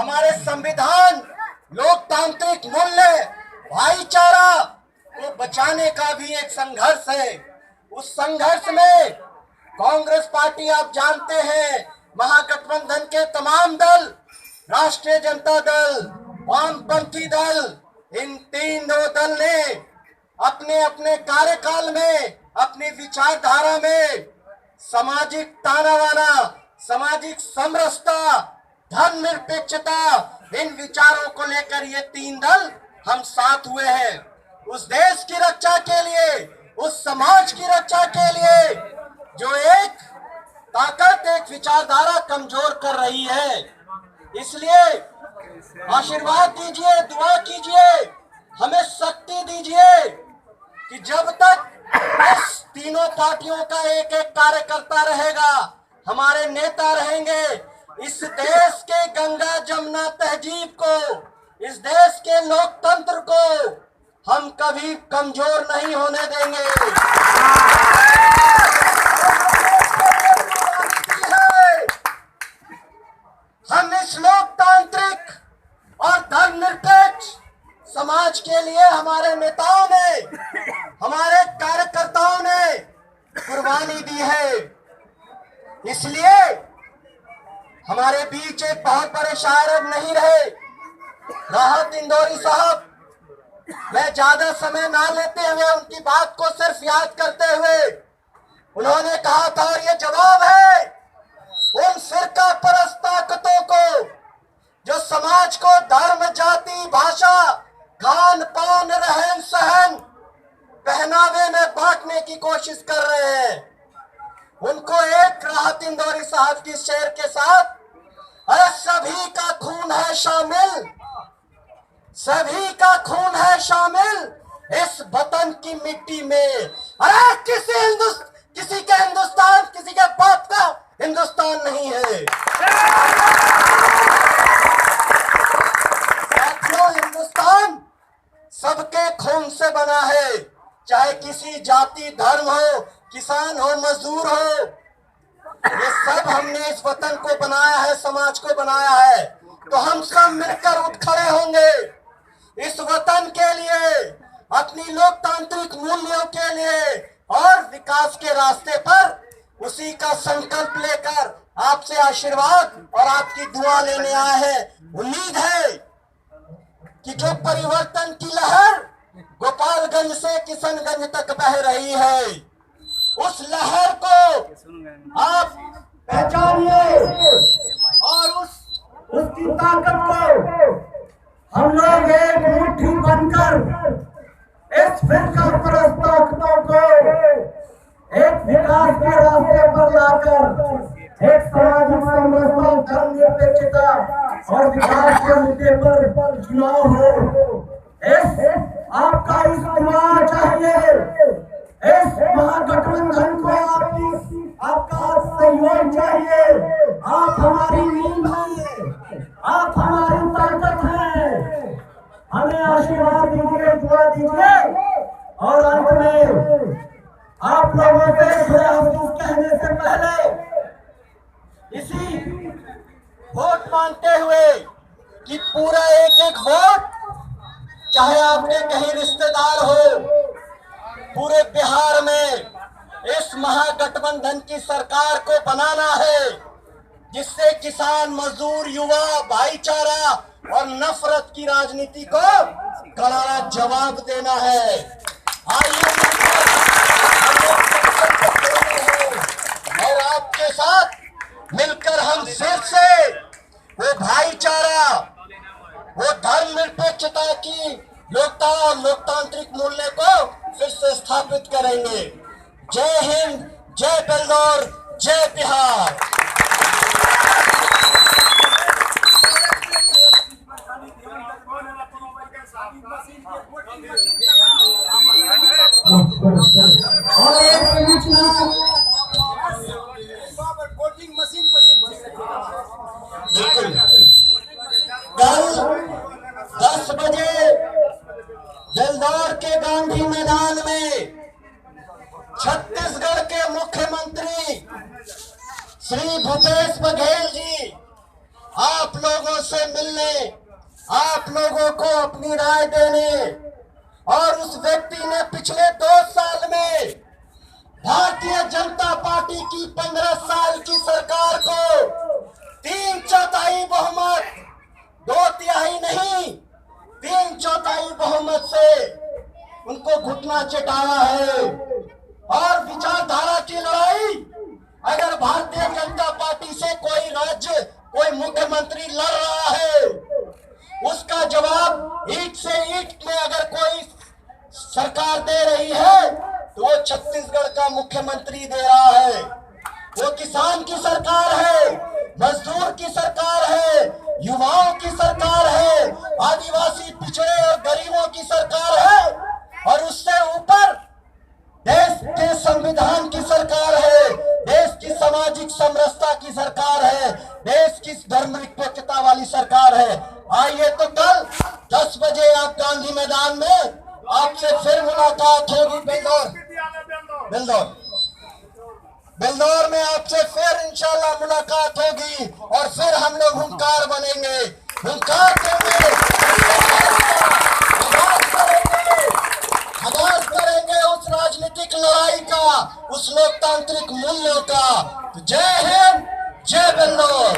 हमारे संविधान, लोकतांत्रिक मूल्य, भाईचारा को बचाने का भी एक संघर्ष है। उस संघर्ष में कांग्रेस पार्टी, आप जानते हैं, महागठबंधन के तमाम दल, राष्ट्रीय जनता दल, वामपंथी दल, इन तीनों दल ने अपने अपने कार्यकाल में, अपनी विचारधारा में सामाजिक तानावाना, सामाजिक समरसता, धर्मनिरपेक्षता, इन विचारों को लेकर ये तीन दल हम साथ हुए हैं। उस देश की रक्षा के लिए, उस समाज की रक्षा के लिए जो एक ताकत, एक विचारधारा कमजोर कर रही है। इसलिए आशीर्वाद दीजिए, दुआ कीजिए, हमें शक्ति दीजिए कि जब तक इस तीनों पार्टियों का एक एक कार्यकर्ता रहेगा, हमारे नेता रहेंगे, इस देश के गंगा जमुना तहजीब को, इस देश के लोकतंत्र को हम कभी कमजोर नहीं होने देंगे। हम इस लोकतांत्रिक और धर्मनिरपेक्ष समाज के लिए हमारे नेताओं ने, हमारे कार्यकर्ताओं ने कुर्बानी दी है। इसलिए हमारे बीच एक बहुत बड़े शायर अब नहीं रहे, राहत इंदौरी साहब। मैं ज्यादा समय ना लेते हुए उनकी बात को सिर्फ याद करते हुए, उन्होंने कहा था, और ये जवाब है उन फिरका परस्त ताकतों को जो समाज को धर्म, जाति, भाषा, खान पान, रहन सहन, पहनावे में बांटने की कोशिश कर रहे हैं। उनको एक राहत इंदौरी साहब की शेर के साथ, अरे सभी का खून है शामिल, सभी का खून है शामिल इस वतन की मिट्टी में। अरे किसी के हिंदुस्तान, किसी के बाप का हिंदुस्तान नहीं है। साथियों, हिंदुस्तान सबके खून से बना है, चाहे किसी जाति, धर्म हो, किसान हो, मजदूर हो, ये सब हमने इस वतन को बनाया है, समाज को बनाया है। तो हम सब मिलकर उठ खड़े होंगे इस वतन के लिए, अपनी लोकतांत्रिक मूल्यों के लिए और विकास के रास्ते पर उसी का संकल्प लेकर आपसे आशीर्वाद और आपकी दुआ लेने आए हैं। उम्मीद है कि जो परिवर्तन की लहर गोपालगंज से किशनगंज तक बह रही है, उस लहर को आप पहचानिए और उसकी ताकत को हम लोग एक मुट्ठी बनकर इस फिरका परस्त ताकतों को एक विकास के रास्ते पर लाकर एक सामाजिक समरसता, धर्मनिरपेक्षता और विकास के मुद्दे पर चुनाव हो। आपका इस्तेमाल चाहिए, इस महागठबंधन को आपका सहयोग चाहिए। आप हमारी नींद हैं, आप हमारी ताकत हैं। हमें आशीर्वाद दीजिए, दुआ दीजिए और अंत में आप लोगों से कहने से पहले इसी वोट मांगते हुए कि पूरा एक एक वोट, चाहे आपके कहीं रिश्तेदार हो, पूरे बिहार में इस महागठबंधन की सरकार को बनाना है, जिससे किसान, मजदूर, युवा, भाईचारा और नफरत की राजनीति को करारा जवाब देना है। आइए और आपके साथ मिलकर हम फिर से वो भाईचारा, वो धर्मनिरपेक्षता की, लोकता और लोकतांत्रिक मूल्य को फिर से स्थापित करेंगे। जय हिंद, जय बेलदौर, जय बिहार। और एक कल 10 बजे बेलदौर के गांधी मैदान में छत्तीसगढ़ के मुख्यमंत्री श्री भूपेश बघेल जी आप लोगों से मिलने, आप लोगों को अपनी राय देने, और उस व्यक्ति ने पिछले 2 साल में भारतीय जनता पार्टी की 15 साल की सरकार को 3/4 बहुमत, 2/3 नहीं, 3/4 बहुमत से उनको घुटना चटाया है। और विचारधारा की लड़ाई, अगर भारतीय जनता पार्टी से कोई राज्य, कोई मुख्यमंत्री लड़ रहा है, उसका जवाब ईंट से ईंट में अगर कोई सरकार दे रही है तो वो छत्तीसगढ़ का मुख्यमंत्री दे रहा है। वो किसान की सरकार है, मजदूर की सरकार है, युवाओं की सरकार है, आदिवासी पिछड़े और गरीबों की सरकार है, और उससे ऊपर देश के संविधान की सरकार है, देश की सामाजिक समरसता की सरकार है, देश की धर्मनिरपेक्षता वाली सरकार है। आइए तो कल 10 बजे आप गांधी मैदान में आपसे फिर मुलाकात होगी। बेलदौर में आपसे फिर इंशाल्लाह मुलाकात होगी, और फिर हम लोग हुंकार बनेंगे, हुंकार देंगे, आगाज करेंगे उस राजनीतिक लड़ाई का, उस लोकतांत्रिक मूल्यों का। जय हिंद, जय बेलदौर।